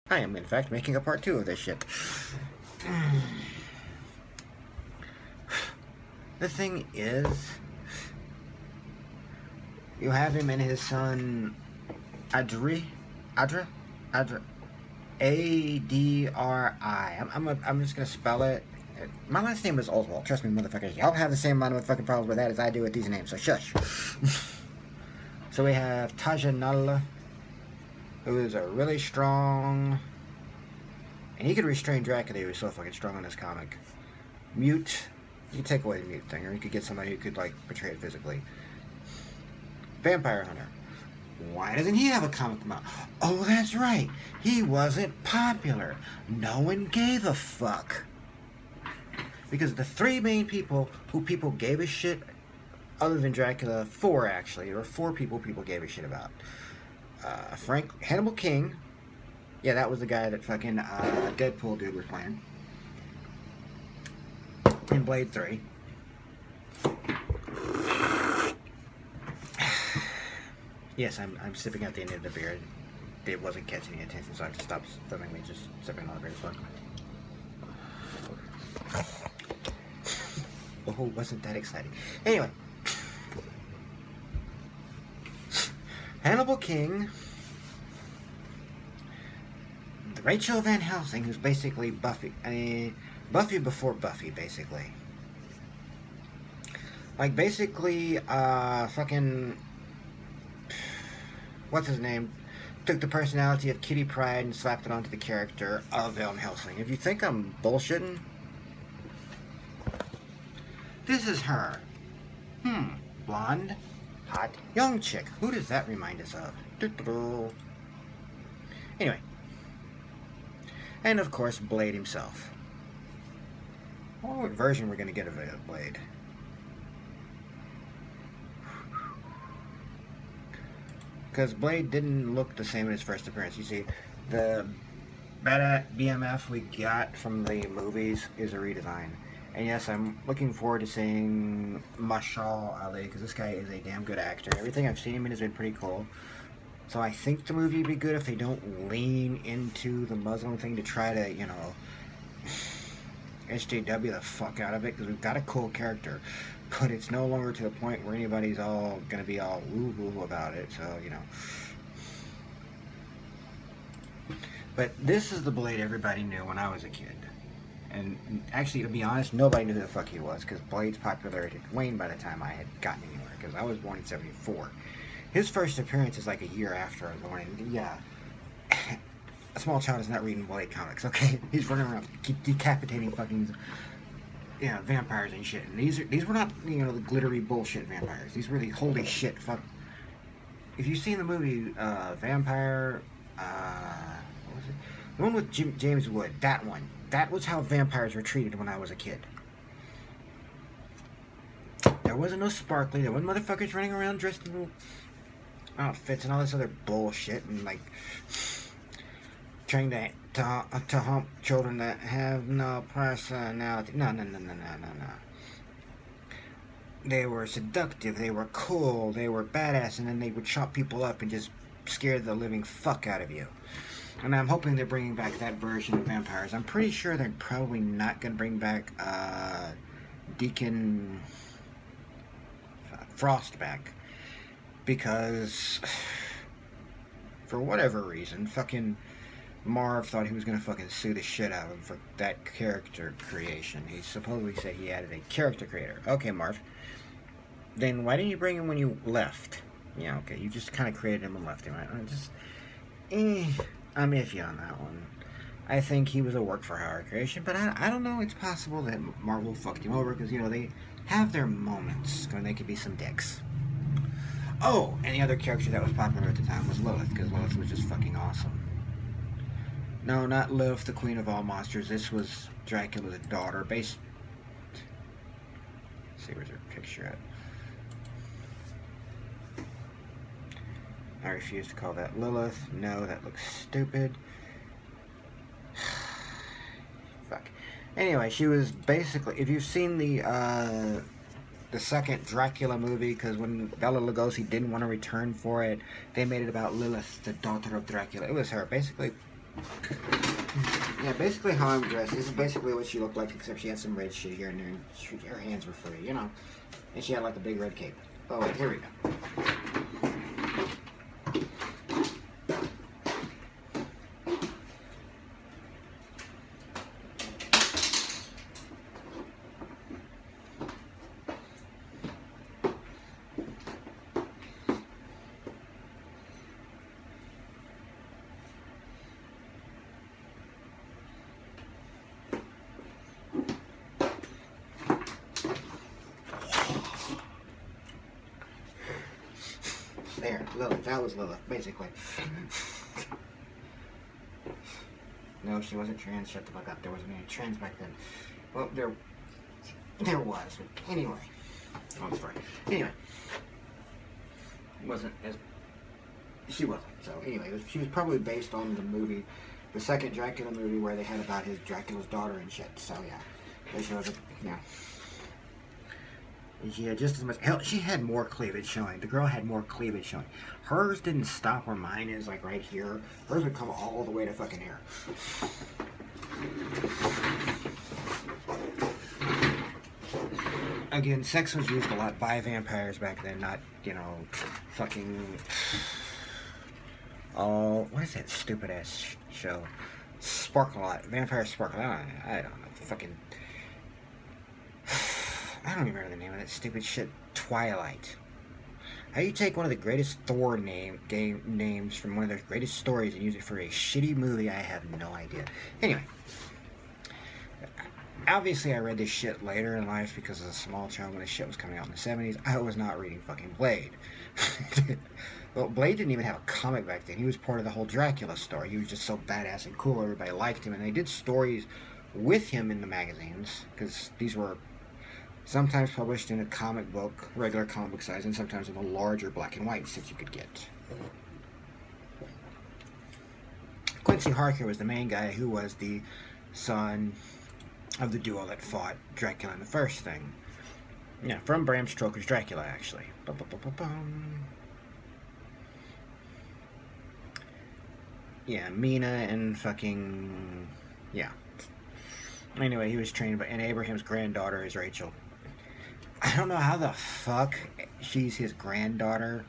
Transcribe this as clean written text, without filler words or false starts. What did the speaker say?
I am, in fact, making a part 2 of this shit. The thing is, you have him and his son, Adri, Adri, I'm just gonna spell it. My last name is Oswald. Trust me, motherfuckers. Y'all have the same amount of fucking problems with that as I do with these names, so shush. So we have Taja Nalla, who is a really strong, and he could restrain Dracula. He was so fucking strong in this comic. Mute. You could take away the mute thing, or you could get somebody who could, like, portray it physically. Vampire Hunter. Why doesn't he have a comic come out? Oh, that's right. He wasn't popular. No one gave a fuck. Because the three main people who people gave a shit, other than Dracula, four actually, there were four people gave a shit about. Hannibal King. Yeah, that was the guy that fucking Deadpool dude was playing. In Blade 3. Yes, I'm sipping at the end of the beer. It wasn't catching any attention, so I just stopped filming me just sipping on the beer. Oh, wasn't that exciting. Anyway. Hannibal King. Rachel Van Helsing, who's basically Buffy. Buffy before Buffy, basically. Like, basically, fucking... What's his name? Took the personality of Kitty Pryde and slapped it onto the character of Van Helsing. If you think I'm bullshitting... This is her. Blonde, hot, young chick. Who does that remind us of? Anyway. And of course, Blade himself. I wonder what version we're going to get of Blade. Because Blade didn't look the same in his first appearance. You see, the BMF we got from the movies is a redesign. And yes, I'm looking forward to seeing Mashal Ali, because this guy is a damn good actor. Everything I've seen him in has been pretty cool. So I think the movie would be good if they don't lean into the Muslim thing to try to, you know, SJW the fuck out of it, because we've got a cool character. But it's no longer to the point where anybody's all going to be all woo-woo about it, so, you know. But this is the Blade everybody knew when I was a kid. And actually, to be honest, nobody knew who the fuck he was, because Blade's popularity had waned by the time I had gotten anywhere, because I was born in 74. His first appearance is like a year after I was born, and yeah, a small child is not reading Blade comics, okay? He's running around decapitating fucking, you know, vampires and shit, and these were not, you know, the glittery bullshit vampires. These were the holy shit fuck. If you've seen the movie, Vampire, what was it? The one with James Wood, that one. That was how vampires were treated when I was a kid. There wasn't no sparkly. There wasn't motherfuckers running around dressed in little outfits and all this other bullshit and like trying to hump children that have no personality. No. They were seductive. They were cool. They were badass, and then they would chop people up and just scare the living fuck out of you. And I'm hoping they're bringing back that version of vampires. I'm pretty sure they're probably not going to bring back Deacon Frost back. Because, for whatever reason, fucking Marv thought he was going to fucking sue the shit out of him for that character creation. He supposedly said he added a character creator. Okay, Marv. Then why didn't you bring him when you left? Yeah, okay, you just kind of created him and left him, right? I'm iffy on that one. I think he was a work-for-hire creation, but I don't know. It's possible that Marvel fucked him over because, you know, they have their moments when they could be some dicks. Oh, and the other character that was popular at the time was Lilith, because Lilith was just fucking awesome. No, not Lilith, the queen of all monsters. This was Dracula's daughter, based... Let's see, where's her picture at? I refuse to call that Lilith. No, that looks stupid. Fuck. Anyway, she was basically... If you've seen the second Dracula movie, because when Bela Lugosi didn't want to return for it, they made it about Lilith, the daughter of Dracula. It was her. Basically, Yeah, basically how I'm dressed. This is basically what she looked like, except she had some red shit here and there, and her hands were free, you know. And she had like a big red cape. Oh wait, here we go. There, Lilith. That was Lilith, basically. No, she wasn't trans. Shut the fuck up. There wasn't any trans back then. Well, there was. But anyway. Oh, sorry. Anyway. Wasn't as... She wasn't. So, anyway, she was probably based on the movie, the second Dracula movie where they had about Dracula's daughter and shit. So, yeah. But she wasn't, yeah. She had just as much... Hell, she had more cleavage showing. The girl had more cleavage showing. Hers didn't stop where mine is, like right here. Hers would come all the way to fucking here. Again, sex was used a lot by vampires back then, not, you know, fucking... Oh, what is that stupid-ass show? Sparkle-A-Lot. Vampire Sparkle-A-Lot. I don't know. Fucking... I don't even remember the name of that stupid shit. Twilight. How you take one of the greatest Thor names from one of their greatest stories and use it for a shitty movie? I have no idea. Anyway. Obviously, I read this shit later in life because as a small child when this shit was coming out in the 70s, I was not reading fucking Blade. Well, Blade didn't even have a comic back then. He was part of the whole Dracula story. He was just so badass and cool. Everybody liked him. And they did stories with him in the magazines because these were sometimes published in a comic book, regular comic book size, and sometimes in the larger black and whites that you could get. Quincy Harker was the main guy who was the son of the duo that fought Dracula in the first thing. Yeah, from Bram Stoker's Dracula, actually. Yeah, Mina and fucking... Yeah. Anyway, he was trained by... And Abraham's granddaughter is Rachel. I don't know how the fuck she's his granddaughter.